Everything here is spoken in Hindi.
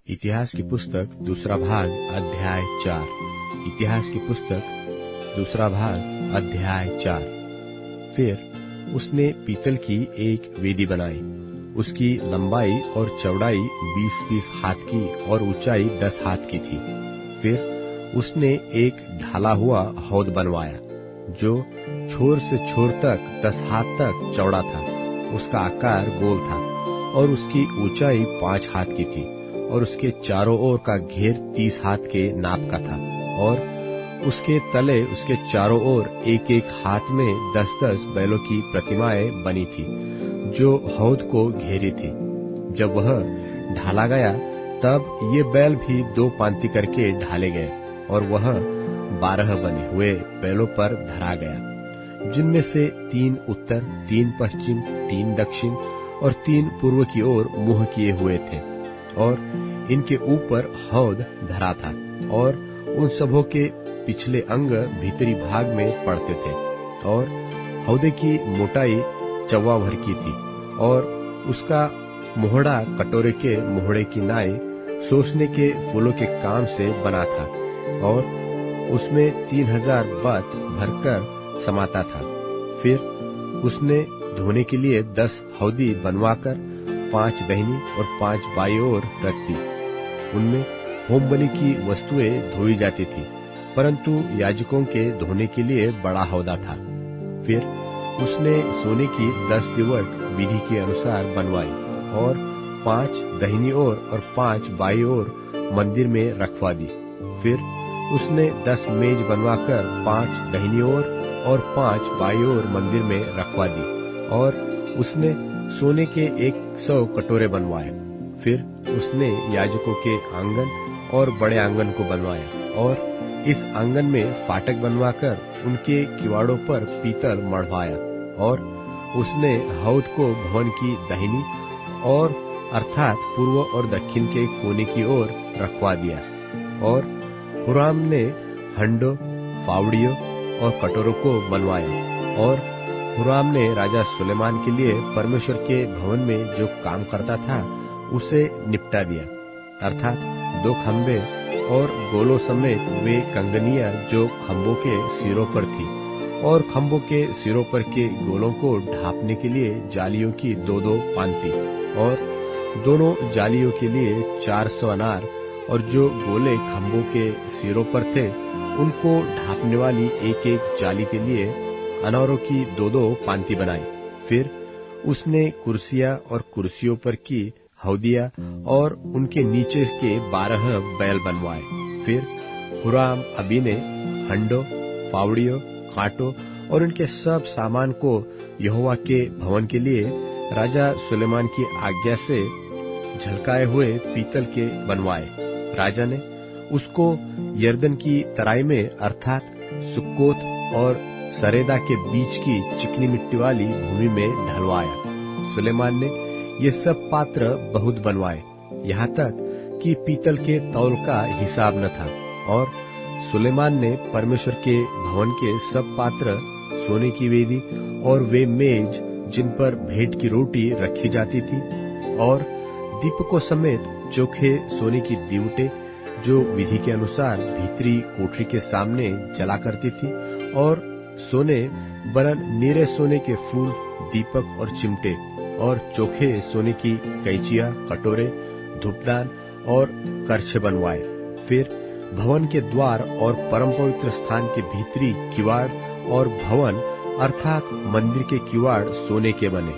इतिहास की पुस्तक दूसरा भाग अध्याय 4। इतिहास की पुस्तक दूसरा भाग अध्याय 4। फिर उसने पीतल की एक वेदी बनाई। उसकी लंबाई और चौड़ाई 20-20 हाथ की और ऊंचाई 10 हाथ की थी। फिर उसने एक ढाला हुआ हौद बनवाया जो छोर से छोर तक 10 हाथ तक चौड़ा था। उसका आकार गोल था और उसकी ऊंचाई 5 हाथ की थी और उसके चारों ओर का घेर 30 हाथ के नाप का था। और उसके तले उसके चारों ओर एक एक हाथ में 10-10 बैलों की प्रतिमाएं बनी थी जो हौद को घेरी थी। जब वह ढाला गया तब ये बैल भी 2 पांति करके ढाले गए और वह 12 बने हुए बैलों पर धरा गया, जिनमें से 3 उत्तर, 3 पश्चिम, 3 दक्षिण और 3 पूर्व की ओर मुंह किए हुए थे। और इनके ऊपर हौद धरा था और उन सबों के पिछले अंग भीतरी भाग में पड़ते थे। और हौदे की मोटाई 1 भर की थी और उसका मोहड़ा कटोरे के मोहड़े की नाई सोसने के फूलों के काम से बना था और उसमें 3000 बत भरकर समाता था। फिर उसने धोने के लिए 10 हौदी बनवाकर 5 दाहिनी और 5 बाईं ओर रख दी। उनमें होम बलि की वस्तुएं धोई जाती थी, परंतु याजकों के धोने के लिए बड़ा हौदा था। फिर उसने सोने की 10 दीवट विधि के अनुसार बनवाई और 5 दाहिनी ओर और 5 बाईं ओर मंदिर में रखवा दी। फिर उसने 10 मेज बनवाकर 5 दाहिनी ओर और 5 बाईं ओर मंदिर में रखवा दी। और उसने सोने के 100 कटोरे बनवाए। फिर उसने याजकों के आंगन और बड़े आंगन को बनवाया और इस आंगन में फाटक बनवाकर उनके किवाड़ों पर पीतल मढ़वाया। और उसने हौद को भवन की दाहिनी और अर्थात पूर्व और दक्षिण के कोने की ओर रखवा दिया। और हुराम ने हंडों, फावड़ियों और कटोरों को बनवाया। और हुराम ने राजा सुलेमान के लिए परमेश्वर के भवन में जो काम करता था उसे निपटा दिया, अर्थात 2 खंबे और गोलों समेत वे कंगनियां जो खंभों के सिरों पर थी और खंभों के सिरों पर के गोलों को ढांपने के लिए जालियों की 2-2 पांति और दोनों जालियों के लिए 400 अनार और जो गोले खंभों के सिरों पर थे उनको ढांपने वाली एक एक जाली के लिए अनारों की 2-2 पांति बनाई। फिर उसने कुर्सियां और कुर्सियों पर की हौदिया और उनके नीचे के 12 बैल बनवाए। फिर हुराम अबी ने हंडों, फावड़ियों, कांटों और उनके सब सामान को यहोवा के भवन के लिए राजा सुलेमान की आज्ञा से झलकाए हुए पीतल के बनवाए। राजा ने उसको यरदन की तराई में अर्थात सुक्कोत और सरेदा के बीच की चिकनी मिट्टी वाली भूमि में ढलवाया। सुलेमान ने ये सब पात्र बहुत बनवाए, यहाँ तक कि पीतल के तौल का हिसाब न था। और सुलेमान ने परमेश्वर के भवन के सब पात्र, सोने की वेदी और वे मेज जिन पर भेंट की रोटी रखी जाती थी और दीपकों समेत चोखे सोने की दीवटें जो विधि के अनुसार भीतरी कोठरी के सामने जला करती थी और सोने वरन नीरे सोने के फूल, दीपक और चिमटे और चोखे सोने की कैंचियां, कटोरे, धूपदान और करछे बनवाए। फिर भवन के द्वार और परम पवित्र स्थान के भीतरी किवाड़ और भवन अर्थात मंदिर के किवाड़ सोने के बने।